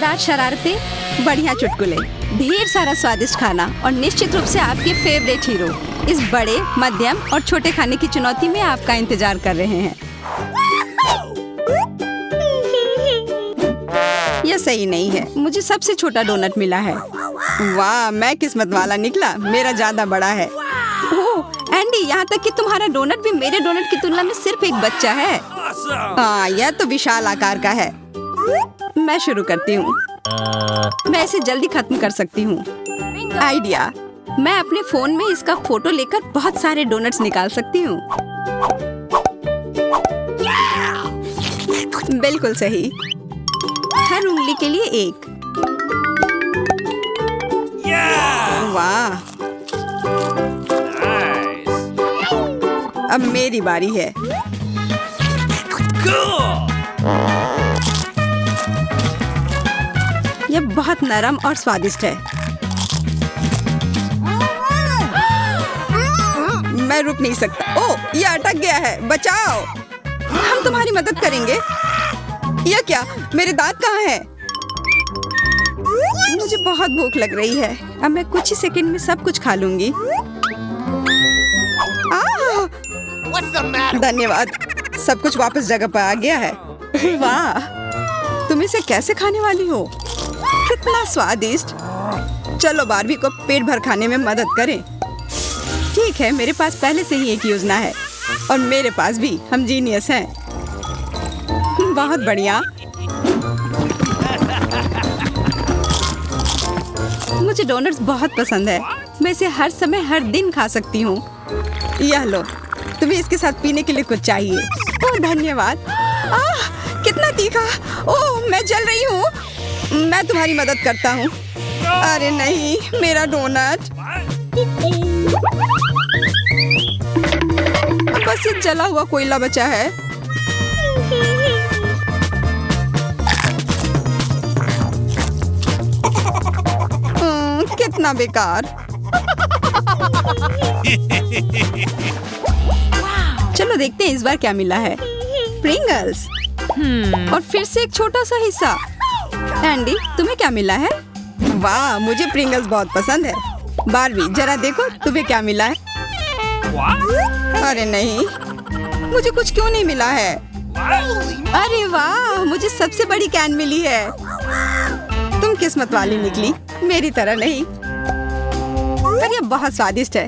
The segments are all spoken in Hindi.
मजेदार शरारतें, बढ़िया चुटकुले, ढेर सारा स्वादिष्ट खाना और निश्चित रूप से आपके फेवरेट हीरो इस बड़े, मध्यम और छोटे खाने की चुनौती में आपका इंतजार कर रहे हैं। यह सही नहीं है, मुझे सबसे छोटा डोनट मिला है। वाह, मैं किस्मत वाला निकला, मेरा ज्यादा बड़ा है। ओह एंडी, यहाँ तक कि तुम्हारा डोनट भी मेरे डोनट की तुलना में सिर्फ एक बच्चा है। हाँ, यह तो विशाल आकार का है। मैं शुरू करती हूँ। मैं इसे जल्दी खत्म कर सकती हूँ। आइडिया, मैं अपने फोन में इसका फोटो लेकर बहुत सारे डोनट्स निकाल सकती हूँ। बिल्कुल सही, हर उंगली के लिए एक। वाह, अब मेरी बारी है। यह बहुत नरम और स्वादिष्ट है। मैं रुक नहीं सकता। ओह, यह अटक गया है, बचाओ। हम तुम्हारी मदद करेंगे। यह क्या, मेरे दांत कहाँ हैं? मुझे बहुत भूख लग रही है। अब मैं कुछ ही सेकंड में सब कुछ खा लूंगी। धन्यवाद, सब कुछ वापस जगह पर आ गया है। वाह, तुम इसे कैसे खाने वाली हो? कितना स्वादिष्ट। चलो बारबी को पेट भर खाने में मदद करें। ठीक है, मेरे पास पहले से ही एक योजना है और मेरे पास भी। हम जीनियस हैं। बहुत बढ़िया। मुझे डोनट्स बहुत पसंद है। मैं इसे हर समय हर दिन खा सकती हूँ। यह लो, तुम्हें इसके साथ पीने के लिए कुछ चाहिए। ओह धन्यवाद। कितना तीखा। ओह, मैं जल रही हूँ। मैं तुम्हारी मदद करता हूँ। अरे नहीं, मेरा डोनट। बस ये जला हुआ कोयला बचा है। कितना बेकार। चलो देखते हैं इस बार क्या मिला है। प्रिंगल्स। और फिर से एक छोटा सा हिस्सा। एंडी, तुम्हें क्या मिला है? वाह, मुझे प्रिंगल्स बहुत पसंद है। बारबी, जरा देखो तुम्हें क्या मिला है। अरे नहीं, मुझे कुछ क्यों नहीं मिला है? अरे वाह, मुझे सबसे बड़ी कैन मिली है। तुम किस्मत वाली निकली, मेरी तरह नहीं। पर यह बहुत स्वादिष्ट है।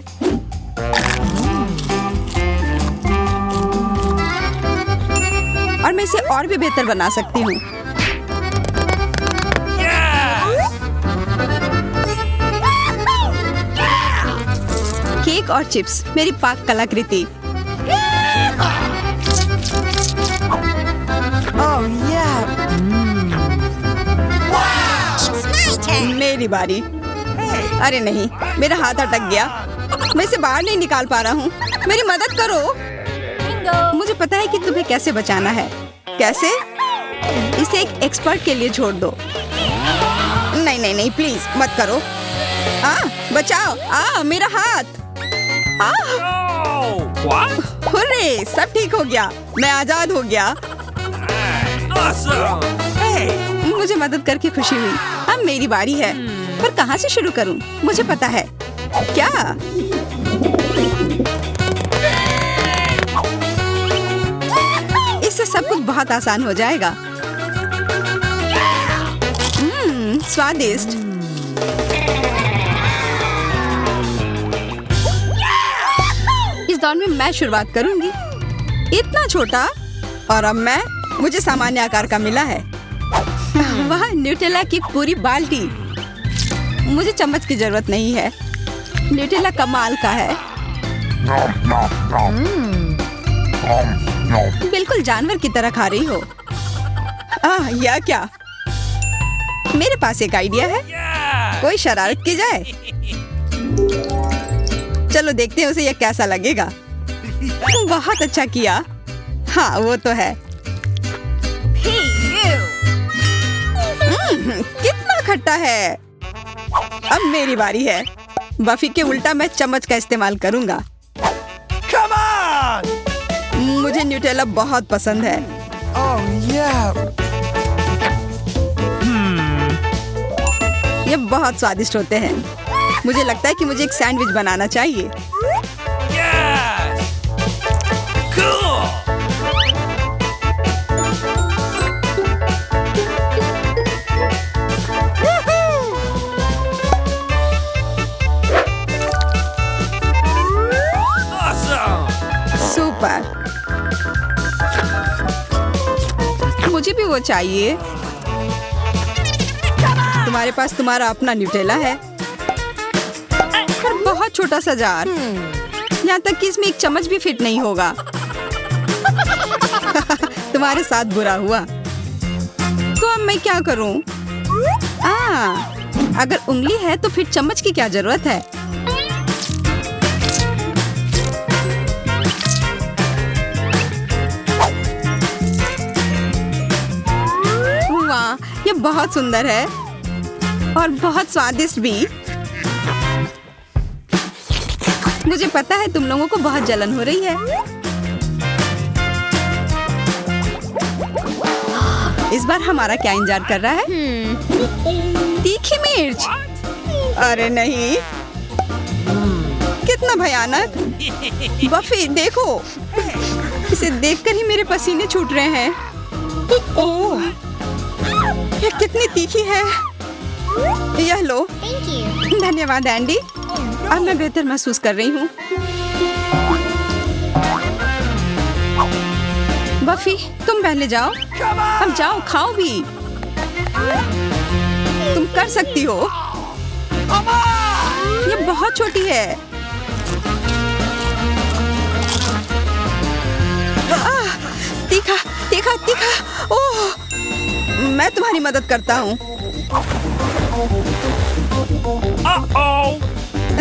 और मैं इसे और भी बेहतर बना सकती हूँ। केक और चिप्स, मेरी पाक कलाकृति। मेरी बारी। अरे नहीं, मेरा हाथ अटक गया। मैं इसे बाहर नहीं निकाल पा रहा हूँ। मेरी मदद करो। मुझे पता है कि तुम्हें कैसे बचाना है। कैसे? इसे एक एक्सपर्ट के लिए छोड़ दो। नहीं नहीं नहीं, प्लीज मत करो। बचाओ। मेरा हाथ। हुर्रे, सब ठीक हो गया। मैं आजाद हो गया। मुझे मदद करके खुशी हुई। अब मेरी बारी है। पर कहाँ से शुरू करूँ? मुझे पता है। क्या? इससे सब कुछ बहुत आसान हो जाएगा। स्वादिष्ट। इस दौर में मैं शुरुआत करूंगी। इतना छोटा, और अब मुझे सामान्य आकार का मिला है। वह न्यूटेला की पूरी बाल्टी। मुझे चम्मच की जरूरत नहीं है। न्यूटेला कमाल का है। बिल्कुल जानवर की तरह खा रही हो। यह क्या? मेरे पास एक आइडिया है। कोई शरारत की जाए। चलो देखते हैं उसे यह कैसा लगेगा। बहुत अच्छा किया। हाँ, वो तो है। कितना खट्टा है। अब मेरी बारी है। बफी के उल्टा मैं चम्मच का इस्तेमाल करूंगा। Come on! मुझे न्यूटेला बहुत पसंद है। ये बहुत स्वादिष्ट होते हैं। मुझे लगता है कि मुझे एक सैंडविच बनाना चाहिए। Yes! Cool! Awesome! सुपर। मुझे भी वो चाहिए। तुम्हारे पास तुम्हारा अपना न्यूटेला है, पर बहुत छोटा सा जार। यहाँ तक कि इसमें एक चम्मच भी फिट नहीं होगा। तुम्हारे साथ बुरा हुआ। तो अब मैं क्या करूं? अगर उंगली है तो फिर चम्मच की क्या जरूरत है? वाह, ये बहुत सुंदर है और बहुत स्वादिष्ट भी। मुझे पता है तुम लोगों को बहुत जलन हो रही है। इस बार हमारा क्या इंतजार कर रहा है? तीखी मिर्च। अरे नहीं, कितना भयानक। बफी देखो, इसे देखकर ही मेरे पसीने छूट रहे हैं। ओह, ये कितनी तीखी है। यह लो। धन्यवाद एंडी, अब मैं बेहतर महसूस कर रही हूँ। बफी तुम पहले जाओ। अब जाओ, खाओ भी। तुम कर सकती हो। ये बहुत छोटी है। तीखा तीखा तीखा। ओह, मैं तुम्हारी मदद करता हूँ।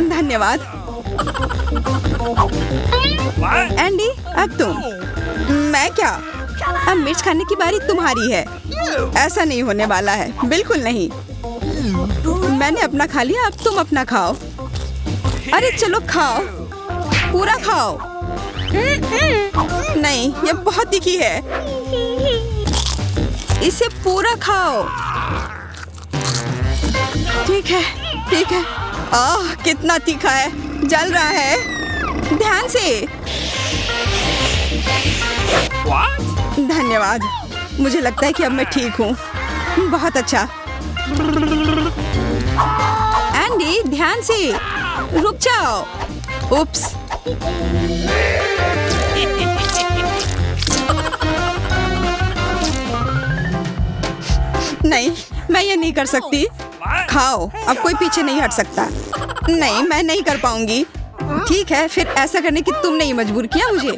धन्यवाद। एंडी, अब तुम। मैं क्या? अब मिर्च खाने की बारी तुम्हारी है। ऐसा नहीं होने वाला है, बिल्कुल नहीं। मैंने अपना खा लिया, अब तुम अपना खाओ। अरे चलो खाओ, पूरा खाओ। नहीं, ये बहुत तीखी है। इसे पूरा खाओ। ठीक है, ठीक है। आह, कितना तीखा है, जल रहा है। ध्यान से। धन्यवाद। मुझे लगता है कि अब मैं ठीक हूँ। बहुत अच्छा। एंडी, ध्यान से। रुक जाओ। उप्स। नहीं, मैं ये नहीं कर सकती। खाओ, अब कोई पीछे नहीं हट सकता। नहीं, मैं नहीं कर पाऊंगी। ठीक है, फिर ऐसा करने की तुमने ही मजबूर किया मुझे।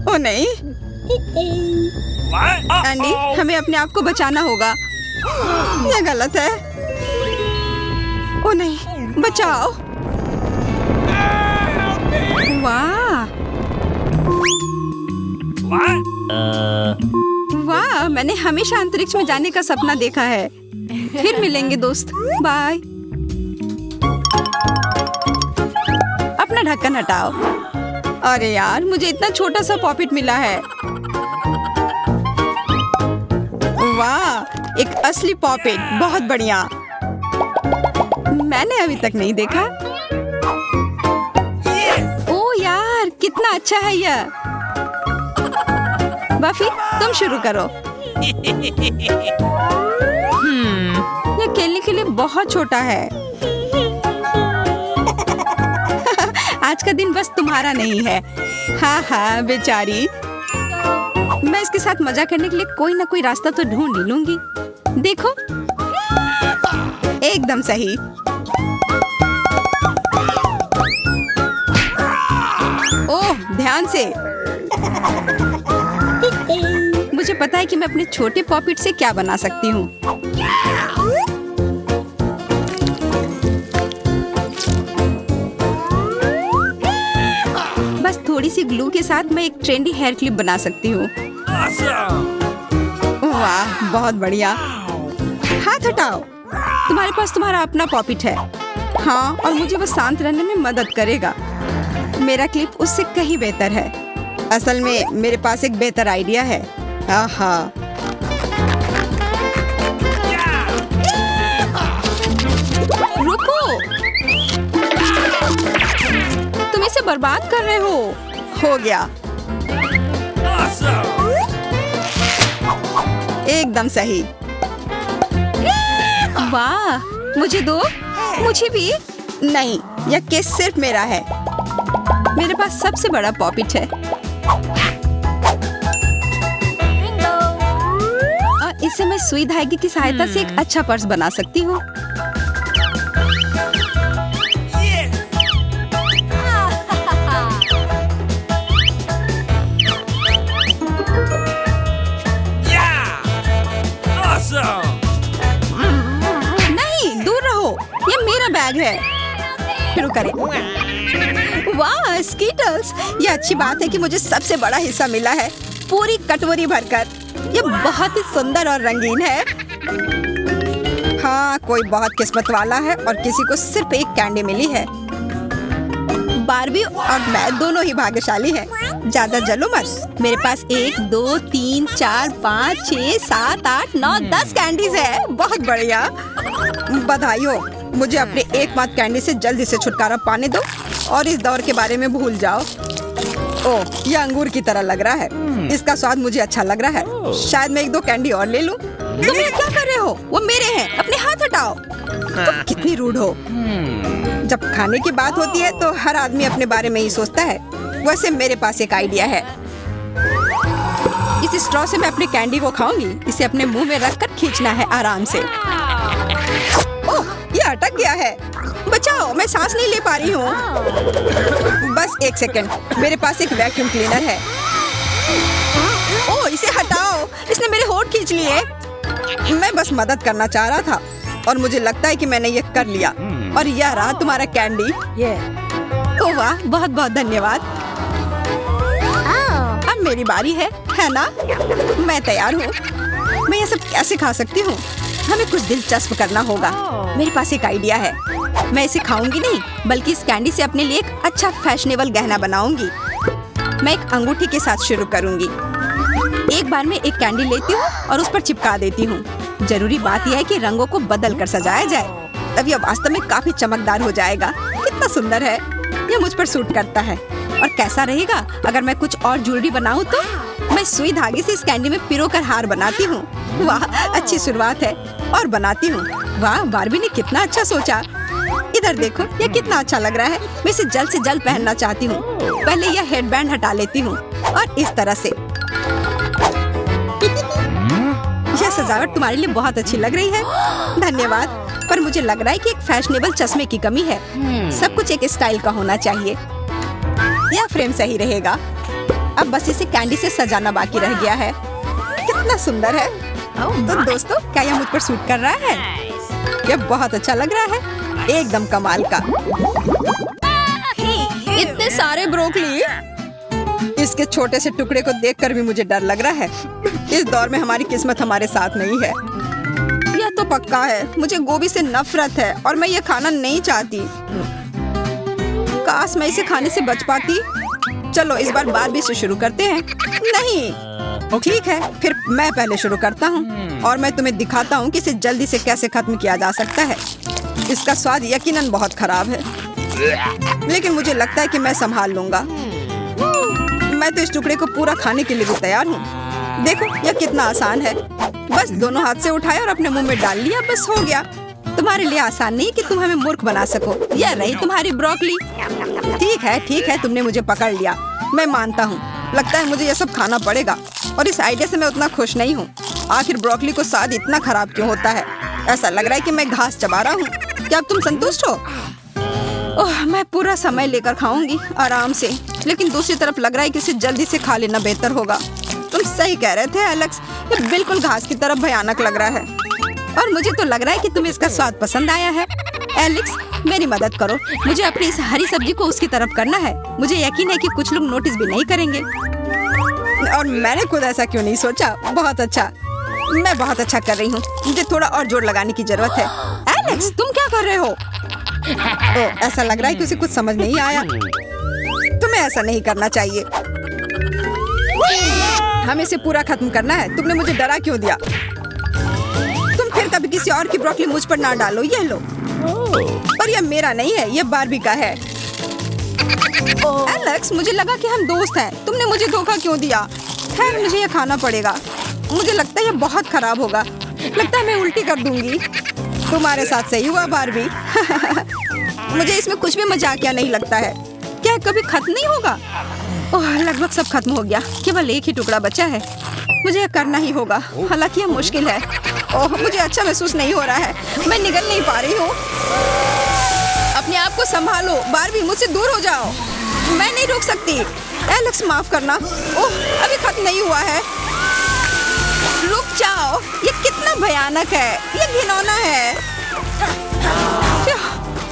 ओ नहीं। एंडी, हमें अपने आप को बचाना होगा। यह गलत है। ओ नहीं, बचाओ। वाह वाह, मैंने हमेशा अंतरिक्ष में जाने का सपना देखा है। फिर मिलेंगे दोस्त, बाय। अपना ढक्कन हटाओ। अरे यार, मुझे इतना छोटा सा पॉपिट मिला है। वाह, एक असली पॉपिट, बहुत बढ़िया। मैंने अभी तक नहीं देखा। ओ यार, कितना अच्छा है यह। बफी, तुम शुरू करो। यह खेलने के लिए बहुत छोटा है। आज का दिन बस तुम्हारा नहीं है। हाँ हाँ बेचारी, मैं इसके साथ मजा करने के लिए कोई ना कोई रास्ता तो ढूंढ ही लूंगी। देखो, एकदम सही। ओह, ध्यान से। मुझे पता है कि मैं अपने छोटे पॉपिट से क्या बना सकती हूँ। बस थोड़ी सी ग्लू के साथ मैं एक ट्रेंडी हेयर क्लिप बना सकती हूँ। वाह, बहुत बढ़िया। हाथ हटाओ। तुम्हारे पास तुम्हारा अपना पॉपिट है। हाँ, और मुझे वो शांत रहने में मदद करेगा। मेरा क्लिप उससे कहीं बेहतर है। असल में मेरे पास एक बेहतर आइडिया है। आहा। तुम इसे बर्बाद कर रहे हो गया। Awesome! एकदम सही। वाह, मुझे दो। मुझे भी। नहीं, यह केस सिर्फ मेरा है। मेरे पास सबसे बड़ा पॉपिट है और इसे मैं सुई धागे की सहायता से एक अच्छा पर्स बना सकती हूँ। नहीं, दूर रहो, ये मेरा बैग है। शुरू करें। वाह, स्कीटल्स! ये अच्छी बात है कि मुझे सबसे बड़ा हिस्सा मिला है, पूरी कटोरी भरकर। ये बहुत ही सुंदर और रंगीन है। हाँ, कोई बहुत किस्मत वाला है और किसी को सिर्फ एक कैंडी मिली है। बार्बी और मैं दोनों ही भाग्यशाली हैं। ज्यादा जलो मत। मेरे पास 1, 2, 3, 4, 5, 6, 7, 8, 9, 10 कैंडीज है। बहुत बढ़िया। बधाई हो। मुझे अपने एकमात्र कैंडी से जल्दी से छुटकारा पाने दो और इस दौर के बारे में भूल जाओ। ओह, यह अंगूर की तरह लग रहा है। इसका स्वाद मुझे अच्छा लग रहा है। शायद मैं 1-2 कैंडी और ले लूं। तुम ये क्या कर रहे हो? वो मेरे हैं। अपने हाथ हटाओ। तुम कितनी रूड हो। जब खाने की बात होती है तो हर आदमी अपने बारे में ही सोचता है। वैसे मेरे पास एक आइडिया है। इस स्ट्रॉ से मैं अपने कैंडी को खाऊंगी। इसे अपने मुंह में रखकर खींचना है आराम से। ओह, ये अटक गया है। बचाओ, मैं सांस नहीं ले पा रही हूँ। बस 1 सेकंड, मेरे पास एक वैक्यूम क्लीनर है। ओह, इसे हटाओ, इसने मेरे होंठ खींच लिए। मैं बस मदद करना चाह रहा था और मुझे लगता है कि मैंने ये कर लिया। और यह रहा तुम्हारा कैंडी। ओह वाह, बहुत बहुत धन्यवाद। अब मेरी बारी है ना? मैं तैयार हूँ। मैं ये सब कैसे खा सकती हूँ? हमें कुछ दिलचस्प करना होगा। मेरे पास एक आइडिया है। मैं इसे खाऊंगी नहीं, बल्कि इस कैंडी से अपने लिए एक अच्छा फैशनेबल गहना बनाऊंगी। मैं एक अंगूठी के साथ शुरू करूंगी। एक बार में एक कैंडी लेती हूँ और उस पर चिपका देती हूँ। जरूरी बात यह है कि रंगों को बदल कर सजाया जाए, तब यह वास्तव में काफी चमकदार हो जाएगा। कितना सुंदर है। यह मुझ पर सूट करता है। और कैसा रहेगा अगर मैं कुछ और ज्वेलरी बनाऊं तो? मैं सुई धागे से इस कैंडी में पिरोकर हार बनाती हूँ। वाह, अच्छी शुरुआत है। और बनाती हूँ। वाह, बार्बी ने कितना अच्छा सोचा। इधर देखो, यह कितना अच्छा लग रहा है। मैं इसे जल्द से जल्द पहनना चाहती हूँ। पहले यह हेडबैंड हटा लेती हूँ और इस तरह से। यह सजावट तुम्हारे लिए बहुत अच्छी लग रही है। धन्यवाद। पर मुझे लग रहा है कि एक फैशनेबल चश्मे की कमी है। सब कुछ एक स्टाइल का होना चाहिए। यह फ्रेम सही रहेगा। अब बस इसे कैंडी से सजाना बाकी रह गया है। कितना सुंदर है। तो दोस्तों, क्या यह मुझ पर सूट कर रहा है? यह बहुत अच्छा लग रहा है। एकदम कमाल का। इतने सारे ब्रोकली। इसके छोटे से टुकड़े को देखकर भी मुझे डर लग रहा है। इस दौर में हमारी किस्मत हमारे साथ नहीं है। यह तो पक्का है। मुझे गोभी से नफरत है और मैं ये खाना नहीं चाहती। काश मैं इसे खाने से बच पाती। चलो इस बार बार्बी से शुरू करते हैं। नहीं, ठीक है, फिर मैं पहले शुरू करता हूँ और मैं तुम्हें दिखाता हूँ कि इसे जल्दी से कैसे खत्म किया जा सकता है। इसका स्वाद यकीनन बहुत खराब है, लेकिन मुझे लगता है कि मैं संभाल लूंगा। मैं तो इस टुकड़े को पूरा खाने के लिए भी तैयार हूँ। देखो, यह कितना आसान है। बस दोनों हाथ से उठाया और अपने मुंह में डाल लिया, बस हो गया। तुम्हारे लिए आसान नहीं कि तुम हमें मूर्ख बना सको। यह रही तुम्हारी ब्रोकली। ठीक है, तुमने मुझे पकड़ लिया। मैं मानता हूँ। लगता है मुझे यह सब खाना पड़ेगा और इस आइडिया से मैं उतना खुश नहीं हूँ। आखिर ब्रोकली को स्वाद इतना खराब क्यों होता है? ऐसा लग रहा है कि मैं घास चबा रहा हूँ। क्या अब तुम संतुष्ट हो? ओह, मैं पूरा समय लेकर खाऊंगी आराम से, लेकिन दूसरी तरफ लग रहा है कि इसे जल्दी से खा लेना बेहतर होगा। तुम सही कह रहे थे एलेक्स, ये बिल्कुल घास की तरफ भयानक लग रहा है और मुझे तो लग रहा है कि तुम्हें इसका स्वाद पसंद आया है। एलेक्स, मेरी मदद करो। मुझे अपनी इस हरी सब्जी को उसकी तरफ करना है। मुझे यकीन है कि कुछ लोग नोटिस भी नहीं करेंगे और मैंने खुद ऐसा क्यों नहीं सोचा। बहुत अच्छा, मैं बहुत अच्छा कर रही हूँ। मुझे थोड़ा और जोर लगाने की जरूरत है। एलेक्स, तुम क्या कर रहे हो? ओह, ऐसा लग रहा है कि उसे कुछ समझ नहीं आया। तुम्हें ऐसा नहीं करना चाहिए। हमें इसे पूरा खत्म करना है। तुमने मुझे डरा क्यों दिया? तुम फिर कभी किसी और की ब्रोकली मुझ पर ना डालो। ये लो। पर यह मेरा नहीं है, यह बार्बी का है। एलेक्स, मुझे लगा कि हम दोस्त हैं। तुमने मुझे धोखा क्यों दिया? खैर, मुझे ये खाना पड़ेगा। मुझे लगता है ये बहुत खराब होगा। लगता है मैं उल्टी कर दूंगी। तुम्हारे साथ सही हुआ बारबी। मुझे इसमें कुछ भी मजाकिया नहीं लगता है। क्या कभी खत्म नहीं होगा? ओह, लगभग सब खत्म हो गया। केवल एक ही टुकड़ा बचा है। मुझे यह करना ही होगा, हालांकि यह मुश्किल है। ओह, मुझे अच्छा महसूस नहीं हो रहा है। मैं निगल नहीं पा रही हूँ। अपने आप को संभालो बारबी, मुझसे दूर हो जाओ। मैं नहीं रुक सकती। एलेक्स, माफ करना। ओह, अभी खत्म नहीं हुआ है। रुक जाओ। ये कितना भयानक है। ये घिनौना है।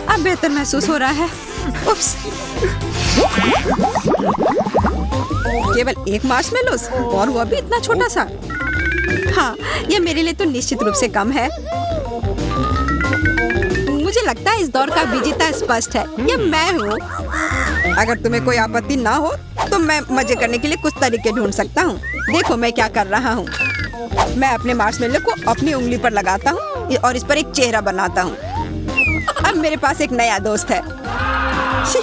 अब बेहतर महसूस हो रहा है। उप्स। केवल एक मार्शमेलोस, और वो भी इतना छोटा सा। हाँ, ये मेरे लिए तो निश्चित रूप से कम है। मुझे लगता है इस दौर का विजेता स्पष्ट है। ये मैं हूँ। अगर तुम्हें कोई आपत्ति ना हो तो मैं मजे करने के लिए कुछ तरीके ढूंढ सकता हूँ। देखो मैं क्या कर रहा हूँ। मैं अपने मार्शमेलो को अपनी उंगली पर लगाता हूँ और इस पर एक चेहरा बनाता हूँ। अब मेरे पास एक नया दोस्त है।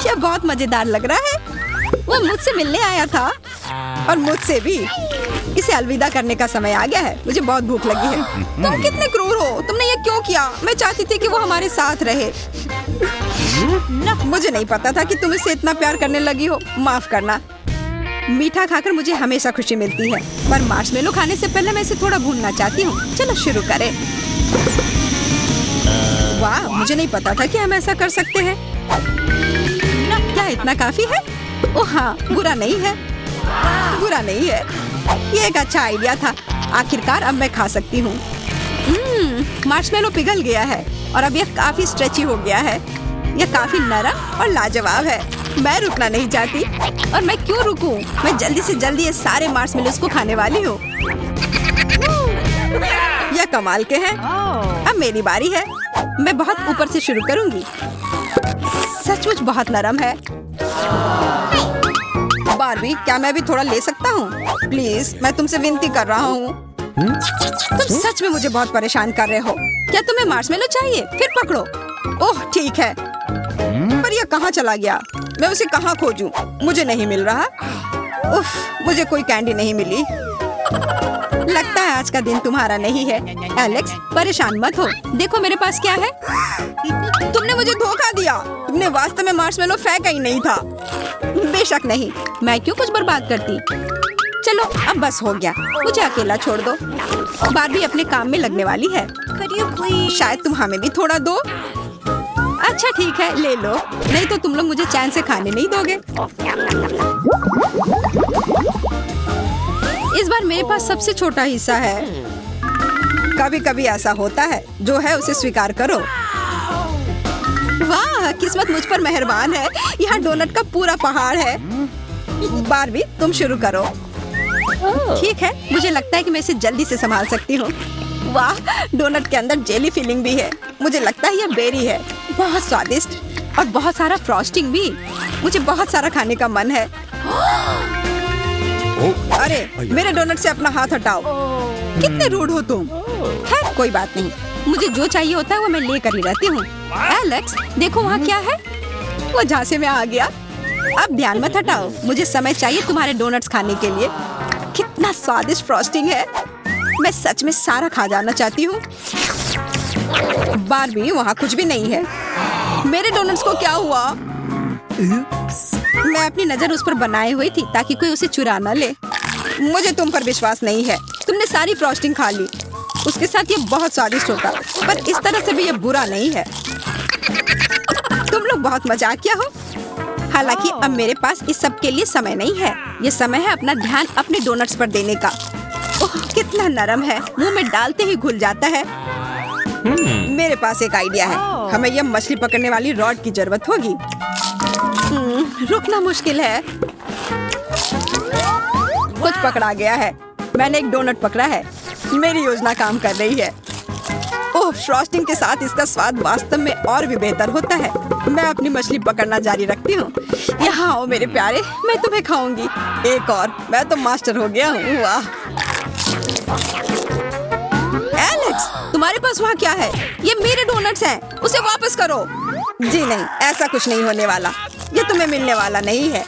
यह बहुत मजेदार लग रहा है। वो मुझसे मिलने आया था और मुझसे भी। इसे अलविदा करने का समय आ गया है। मुझे बहुत भूख लगी है। तुम कितने क्रूर हो। तुमने ये क्यों किया? मैं चाहती थी कि वो हमारे साथ रहे। मुझे नहीं पता था कि तुम इससे इतना प्यार करने लगी हो। माफ करना। मीठा खाकर मुझे हमेशा खुशी मिलती है, पर मार्शमेलो खाने से पहले मैं इसे थोड़ा भूनना चाहती हूँ। चलो शुरू करें। वाह, मुझे नहीं पता था कि हम ऐसा कर सकते हैं। क्या इतना काफी है? ओह हाँ, बुरा नहीं है। बुरा नहीं है। ये एक अच्छा आइडिया था। आखिरकार अब मैं खा सकती हूँ। मार्शमेलो पिघल गया है और अब यह काफी स्ट्रेची हो गया है। यह काफी नरम और लाजवाब है। मैं रुकना नहीं चाहती। और मैं क्यों रुकूं? मैं जल्दी से जल्दी ये सारे मार्शमेलोस को खाने वाली हूँ। यह कमाल के हैं। अब मेरी बारी है। मैं बहुत ऊपर से शुरू करूंगी। सचमुच बहुत नरम है। बारबी, क्या मैं भी थोड़ा ले सकता हूँ? प्लीज, मैं तुमसे विनती कर रहा हूँ। तुम सच में मुझे बहुत परेशान कर रहे हो। क्या तुम्हें मार्शमेलो चाहिए? फिर पकड़ो। ओह ठीक है, पर यह कहाँ चला गया? मैं उसे कहाँ खोजूं? मुझे नहीं मिल रहा। उफ, मुझे कोई कैंडी नहीं मिली। लगता है आज का दिन तुम्हारा नहीं है। एलेक्स, परेशान मत हो। देखो मेरे पास क्या है। तुमने मुझे धोखा दिया। तुमने वास्तव में मार्शमेलो फेंका ही नहीं था। बेशक नहीं, मैं क्यों कुछ बर्बाद करती। चलो अब बस हो गया। मुझे अकेला छोड़ दो। बारबी अपने काम में लगने वाली है। शायद तुम हमें भी थोड़ा दो। अच्छा ठीक है, ले लो। नहीं तो तुम लोग मुझे चैन से खाने नहीं दोगे। इस बार मेरे पास सबसे छोटा हिस्सा है। कभी कभी ऐसा होता है। जो है उसे स्वीकार करो। वाह, किस्मत मुझ पर मेहरबान है। यहाँ डोनट का पूरा पहाड़ है। बारबी, तुम शुरू करो। ठीक है, मुझे लगता है कि मैं इसे जल्दी से संभाल सकती हूँ। वाह, डोनट के अंदर जेली फिलिंग भी है। मुझे लगता है यह बेरी है। बहुत स्वादिष्ट और बहुत सारा फ्रॉस्टिंग भी। मुझे बहुत सारा खाने का मन है। अरे, मेरे डोनट से अपना हाथ हटाओ। कितने रूड हो तुम। खैर कोई बात नहीं। मुझे जो चाहिए होता है वो मैं लेकर ही रहती हूँ। एलेक्स, देखो वहाँ क्या है। वो झांसे में आ गया। अब ध्यान मत हटाओ। मुझे समय चाहिए तुम्हारे डोनट्स खाने के लिए। कितना स्वादिष्ट फ्रॉस्टिंग है। मैं सच में सारा खा जाना चाहती हूँ। बारबी, वहाँ कुछ भी नहीं है। मेरे डोनट्स को क्या हुआ? मैं अपनी नजर उस पर बनाए हुई थी ताकि कोई उसे चुरा न ले। मुझे तुम पर विश्वास नहीं है। तुमने सारी फ्रॉस्टिंग खा ली। उसके साथ ये बहुत स्वादिष्ट होता, पर इस तरह से भी ये बुरा नहीं है। तुम लोग बहुत मजाकिया हो। हालांकि अब मेरे पास इस सब के लिए समय नहीं है। ये समय है अपना ध्यान अपने डोनट्स पर देने का। ओह, कितना नरम है। मुंह में डालते ही घुल जाता है। मेरे पास एक आइडिया है। हमें यह मछली पकड़ने वाली रॉड की जरूरत होगी। रुकना मुश्किल है। कुछ पकड़ा गया है। मैंने एक डोनट पकड़ा है। मेरी योजना काम कर रही है। ओह, फ्रॉस्टिंग के साथ इसका स्वाद वास्तव में और भी बेहतर होता है। मैं अपनी मछली पकड़ना जारी रखती हूँ। यहाँ आओ मेरे प्यारे, मैं तुम्हें खाऊंगी। एक और, मैं तो मास्टर हो गया हूँ। वाह। एलेक्स, तुम्हारे पास वहाँ क्या है? ये मेरे डोनट्स हैं। उसे वापस करो। जी नहीं, ऐसा कुछ नहीं होने वाला। ये तुम्हें मिलने वाला नहीं है।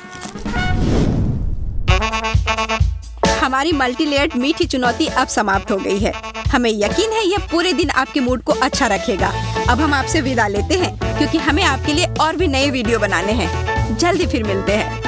हमारी मल्टीलेयर्ड मीठी चुनौती अब समाप्त हो गई है। हमें यकीन है यह पूरे दिन आपके मूड को अच्छा रखेगा। अब हम आपसे विदा लेते हैं क्योंकि हमें आपके लिए और भी नए वीडियो बनाने हैं। जल्दी फिर मिलते हैं।